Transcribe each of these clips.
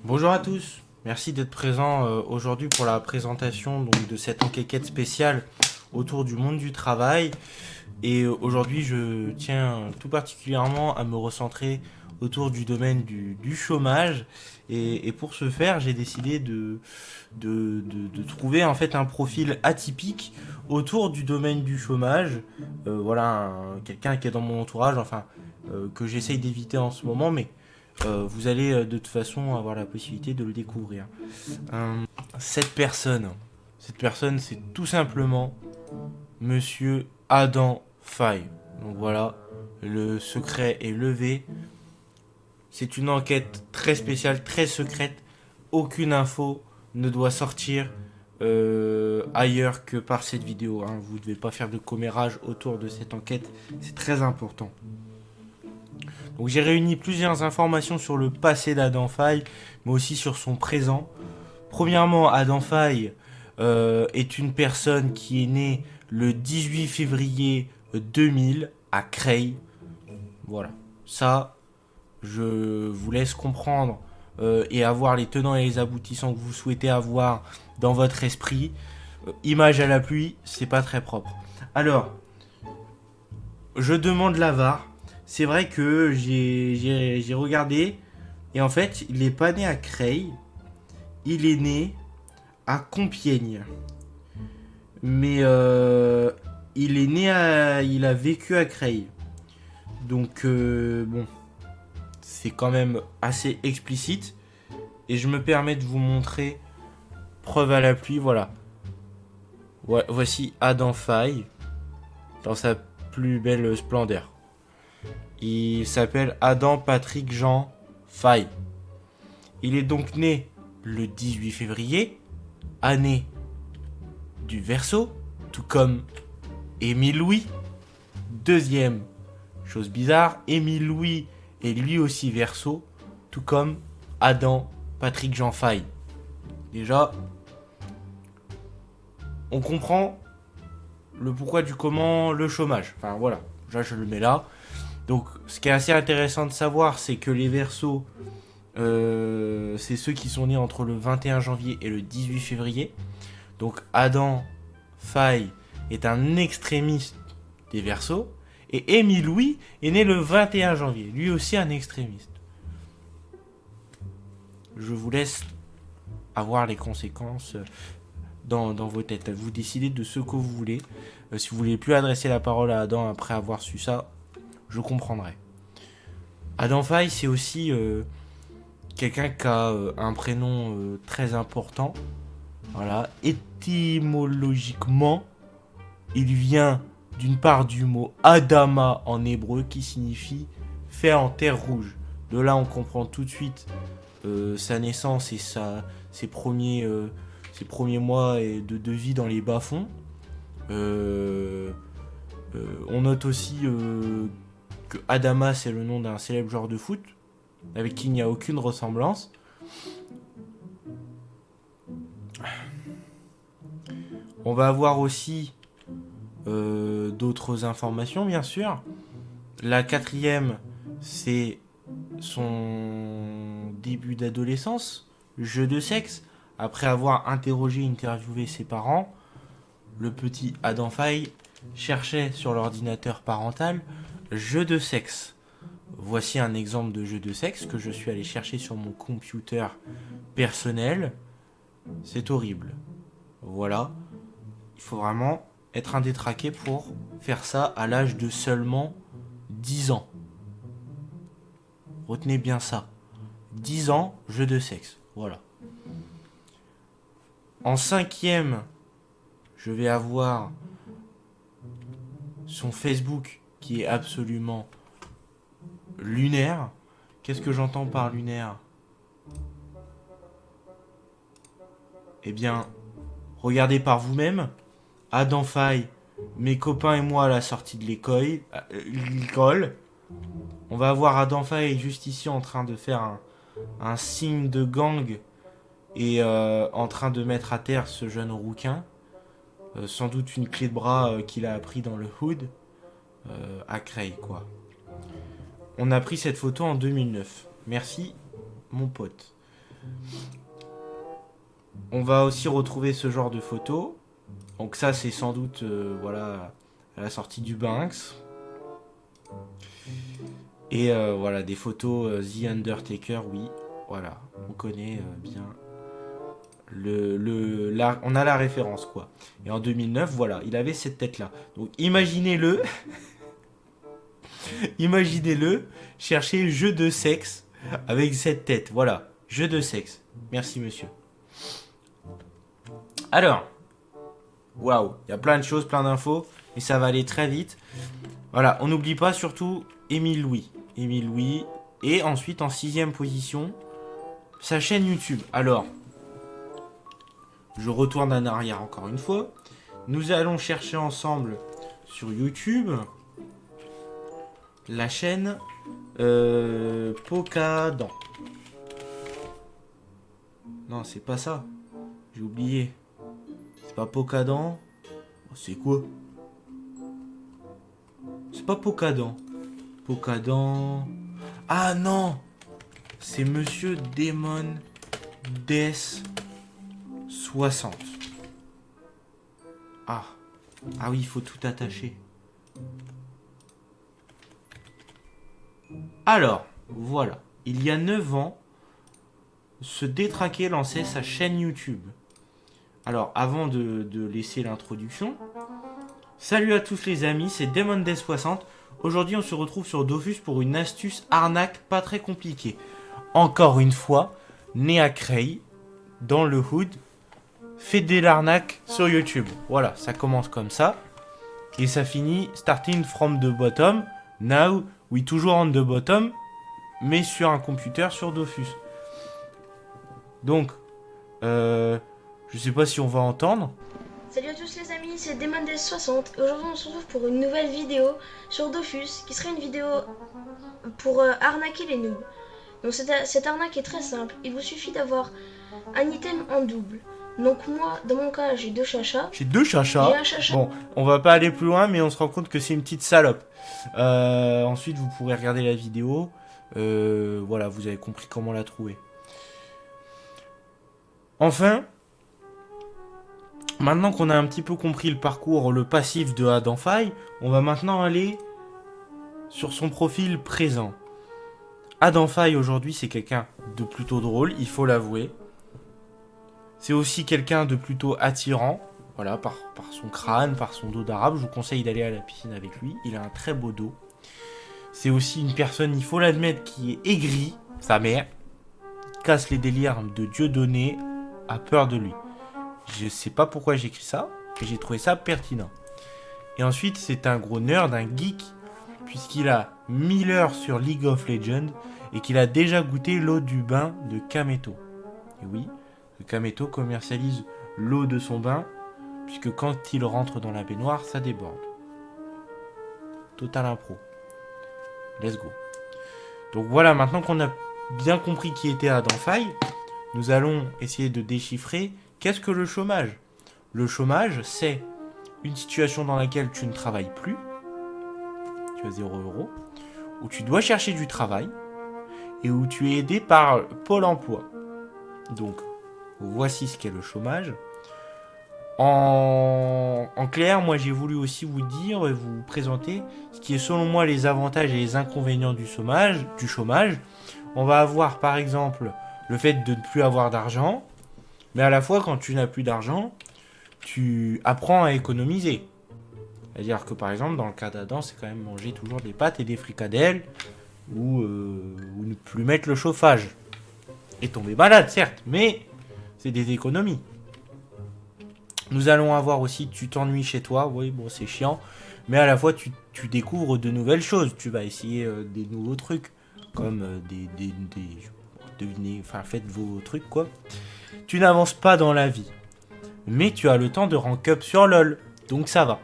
Bonjour à tous, merci d'être présents aujourd'hui pour la présentation de cette enquête spéciale autour du monde du travail. Et aujourd'hui, je tiens tout particulièrement à me recentrer autour du domaine du chômage. Et pour ce faire, j'ai décidé de trouver en fait un profil atypique autour du domaine du chômage. Voilà, quelqu'un qui est dans mon entourage, enfin, que j'essaye d'éviter en ce moment, mais vous allez de toute façon avoir la possibilité de le découvrir. Euh, cette personne, c'est tout simplement Monsieur Adam Faye. Donc voilà, le secret est levé. C'est une enquête très spéciale, très secrète. Aucune info ne doit sortir ailleurs que par cette vidéo. Hein. Vous ne devez pas faire de commérage autour de cette enquête. C'est très important. Donc j'ai réuni plusieurs informations sur le passé d'Adam Faye, mais aussi sur son présent. Premièrement, Adam Faye est une personne qui est née le 18 février 2000 à Creil. Voilà. Ça, je vous laisse comprendre et avoir les tenants et les aboutissants que vous souhaitez avoir dans votre esprit. Image à la pluie, c'est pas très propre. Alors, je demande l'avare. C'est vrai que j'ai regardé et en fait, il n'est pas né à Creil, il est né à Compiègne. Mais il a vécu à Creil. Donc bon, c'est quand même assez explicite. Et je me permets de vous montrer, preuve à la pluie, voilà. Voici Adam Faye dans sa plus belle splendeur. Il s'appelle Adam Patrick Jean Faye. Il est donc né le 18 février, année du Verseau, tout comme Émile Louis. Deuxième chose bizarre, Émile Louis est lui aussi Verseau, tout comme Adam Patrick Jean Faye. Déjà, on comprend le pourquoi du comment, le chômage. Enfin voilà, déjà je le mets là. Donc ce qui est assez intéressant de savoir, c'est que les Verseaux, c'est ceux qui sont nés entre le 21 janvier et le 18 février. Donc Adam Faye est un extrémiste des Verseaux. Et Émile Louis est né le 21 janvier, lui aussi un extrémiste. Je vous laisse avoir les conséquences dans vos têtes. Vous décidez de ce que vous voulez. Si vous voulez plus adresser la parole à Adam après avoir su ça, je comprendrai. Adam Faye, c'est aussi quelqu'un qui a un prénom très important. Voilà. Étymologiquement, il vient d'une part du mot Adama en hébreu qui signifie fait en terre rouge. De là, on comprend tout de suite sa naissance et ses premiers mois de vie dans les bas-fonds. On note aussi que Adama, c'est le nom d'un célèbre joueur de foot avec qui il n'y a aucune ressemblance. On va avoir aussi d'autres informations, bien sûr. La quatrième, c'est son début d'adolescence, jeu de sexe. Après avoir interrogé, interviewé ses parents, le petit Adam Faye cherchait sur l'ordinateur parental jeu de sexe. Voici un exemple de jeu de sexe que je suis allé chercher sur mon computer personnel. C'est horrible. Voilà. Il faut vraiment être un détraqué pour faire ça à l'âge de seulement 10 ans. Retenez bien ça. 10 ans, jeu de sexe. Voilà. En cinquième, je vais avoir son Facebook qui est absolument lunaire. Qu'est-ce que j'entends par lunaire? Eh bien, regardez par vous-même. Adam Faye, mes copains et moi à la sortie de l'école. On va voir Adam Faye juste ici en train de faire un signe de gang et en train de mettre à terre ce jeune rouquin. Sans doute une clé de bras qu'il a appris dans le hood à Creil, quoi. On a pris cette photo en 2009. Merci mon pote. On va aussi retrouver ce genre de photos. Donc ça, c'est sans doute, voilà, à la sortie du Banks. Et voilà, des photos The Undertaker, oui. Voilà, on connaît bien. On a la référence, quoi. Et en 2009, voilà, il avait cette tête-là. Donc imaginez-le. Imaginez-le, chercher jeu de sexe avec cette tête. Voilà, jeu de sexe. Merci, monsieur. Alors, waouh, il y a plein de choses, plein d'infos, et ça va aller très vite. Voilà, on n'oublie pas surtout Émile Louis. Émile Louis. Et ensuite, en 6ème position, sa chaîne YouTube. Alors, je retourne en arrière encore une fois. Nous allons chercher ensemble sur YouTube la chaîne Pocadan. Non, c'est pas ça. J'ai oublié. C'est pas Pocadan. C'est quoi? C'est pas Pocadan. Pocadan. Ah non! C'est Monsieur Demon Death 60. Ah. Ah oui, il faut tout attacher. Alors, voilà. Il y a 9 ans, ce détraqué lançait sa chaîne YouTube. Alors, avant de laisser l'introduction, salut à tous les amis, c'est Demon Death 60. Aujourd'hui, on se retrouve sur Dofus pour une astuce arnaque pas très compliquée. Encore une fois, Nea Cray, dans le hood, fait de l'arnaque sur YouTube. Voilà, ça commence comme ça. Et ça finit starting from the bottom. Now, we toujours on the bottom, mais sur un computer sur Dofus. Donc, je sais pas si on va entendre. Salut à tous les amis, c'est Demon Death 60 et aujourd'hui on se retrouve pour une nouvelle vidéo sur Dofus qui sera une vidéo pour arnaquer les noobs. Donc cette arnaque est très simple, il vous suffit d'avoir un item en double. Donc moi, dans mon cas, j'ai 2 chachas. J'ai 2 chachas. J'ai un chacha. Bon, on va pas aller plus loin, mais on se rend compte que c'est une petite salope. Ensuite, vous pourrez regarder la vidéo. Voilà, vous avez compris comment la trouver. Enfin, maintenant qu'on a un petit peu compris le parcours, le passif de Adam Faye, on va maintenant aller sur son profil présent. Adam Faye, aujourd'hui, c'est quelqu'un de plutôt drôle, il faut l'avouer. C'est aussi quelqu'un de plutôt attirant, voilà, par son crâne, par son dos d'arabe. Je vous conseille d'aller à la piscine avec lui, il a un très beau dos. C'est aussi une personne, il faut l'admettre, qui est aigrie, sa mère, casse les délires de Dieudonné, a peur de lui. Je sais pas pourquoi j'écris ça, mais j'ai trouvé ça pertinent. Et ensuite, c'est un gros nerd, un geek, puisqu'il a 1000 heures sur League of Legends et qu'il a déjà goûté l'eau du bain de Kameto. Et oui, Kameto commercialise l'eau de son bain, puisque quand il rentre dans la baignoire, ça déborde. Total impro. Let's go. Donc voilà, maintenant qu'on a bien compris qui était Adam Faye, nous allons essayer de déchiffrer qu'est-ce que le chômage. Le chômage, c'est une situation dans laquelle tu ne travailles plus, tu as 0 €, où tu dois chercher du travail et où tu es aidé par Pôle emploi. Donc, voici ce qu'est le chômage. En clair, moi j'ai voulu aussi vous dire et vous présenter ce qui est selon moi les avantages et les inconvénients du chômage. On va avoir par exemple le fait de ne plus avoir d'argent, mais à la fois quand tu n'as plus d'argent, tu apprends à économiser. C'est-à-dire que par exemple dans le cas d'Adam, c'est quand même manger toujours des pâtes et des fricadelles ou ne plus mettre le chauffage. Et tomber malade certes, mais c'est des économies. Nous allons avoir aussi, tu t'ennuies chez toi, oui, bon, c'est chiant, mais à la fois, tu découvres de nouvelles choses. Tu vas essayer des nouveaux trucs, comme devinez, enfin, faites vos trucs, quoi. Tu n'avances pas dans la vie, mais tu as le temps de rank up sur LoL, donc ça va.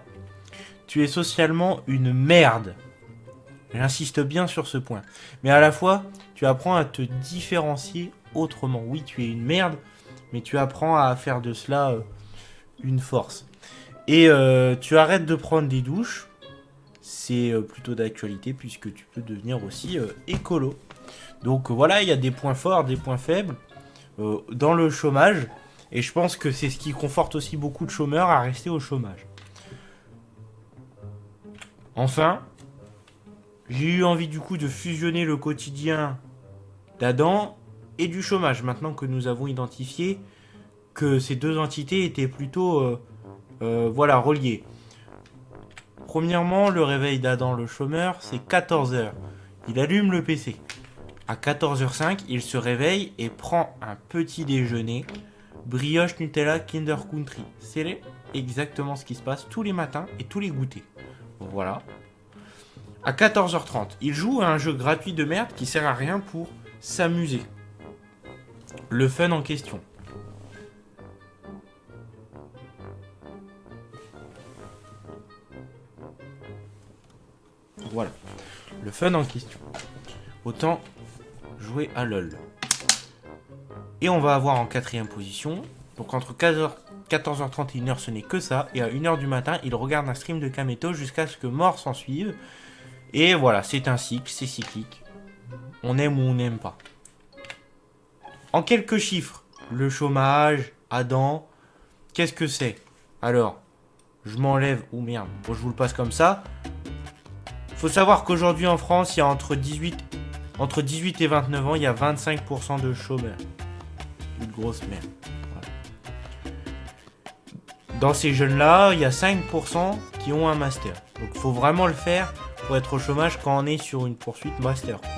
Tu es socialement une merde. J'insiste bien sur ce point. Mais à la fois, tu apprends à te différencier autrement. Oui, tu es une merde, mais tu apprends à faire de cela une force. Et tu arrêtes de prendre des douches. C'est plutôt d'actualité puisque tu peux devenir aussi écolo. Donc voilà, il y a des points forts, des points faibles dans le chômage. Et je pense que c'est ce qui conforte aussi beaucoup de chômeurs à rester au chômage. Enfin, j'ai eu envie du coup de fusionner le quotidien d'Adam et du chômage. Maintenant que nous avons identifié que ces deux entités étaient plutôt voilà, reliées. Premièrement, le réveil d'Adam le chômeur, c'est 14 heures. Il allume le PC. À 14h05, il se réveille et prend un petit déjeuner. Brioche Nutella Kinder Country. C'est exactement ce qui se passe tous les matins et tous les goûters. Voilà. À 14h30, il joue à un jeu gratuit de merde qui sert à rien pour s'amuser. Le fun en question. Voilà. Le fun en question. Autant jouer à LOL. Et on va avoir en quatrième position. Donc entre 14h30 et 1h, ce n'est que ça. Et à 1h du matin, il regarde un stream de Kameto jusqu'à ce que mort s'en suive. Et voilà, c'est un cycle, c'est cyclique. On aime ou on n'aime pas. En quelques chiffres, le chômage, Adam, qu'est-ce que c'est? Alors, je m'enlève... Oh merde, bon, je vous le passe comme ça. Faut savoir qu'aujourd'hui en France, il y a entre 18 et 29 ans, il y a 25% de chômeurs. Une grosse merde. Voilà. Dans ces jeunes-là, il y a 5% qui ont un master. Donc il faut vraiment le faire pour être au chômage quand on est sur une poursuite master, quoi.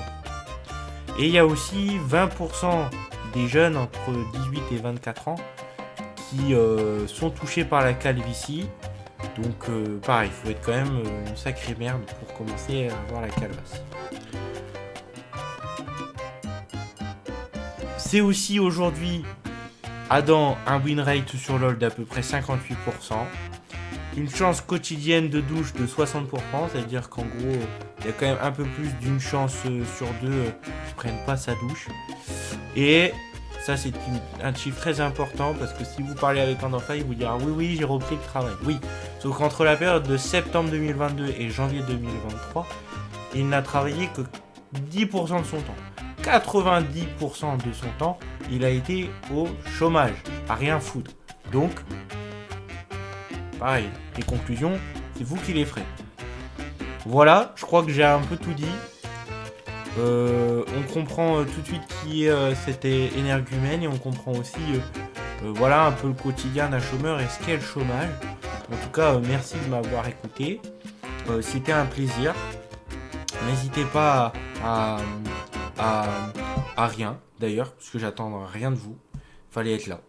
Et il y a aussi 20% des jeunes entre 18 et 24 ans qui sont touchés par la calvitie. Donc pareil, il faut être quand même une sacrée merde pour commencer à avoir la calvasse. C'est aussi aujourd'hui, Adam, un win rate sur LoL d'à peu près 58%. Une chance quotidienne de douche de 60%, c'est-à-dire qu'en gros, il y a quand même un peu plus d'une chance sur deux qui ne prennent pas sa douche. Et ça, c'est un chiffre très important parce que si vous parlez avec un enfant, il vous dira oui, j'ai repris le travail. Oui, sauf qu'entre la période de septembre 2022 et janvier 2023, il n'a travaillé que 10% de son temps. 90% de son temps, il a été au chômage, à rien foutre. Donc, pareil, les conclusions, c'est vous qui les ferez. Voilà, je crois que j'ai un peu tout dit. On comprend tout de suite qui est cet énergumène et on comprend aussi voilà un peu le quotidien d'un chômeur et ce qu'est le chômage. En tout cas, merci de m'avoir écouté. C'était un plaisir. N'hésitez pas à rien d'ailleurs, parce que j'attends rien de vous. Fallait être là.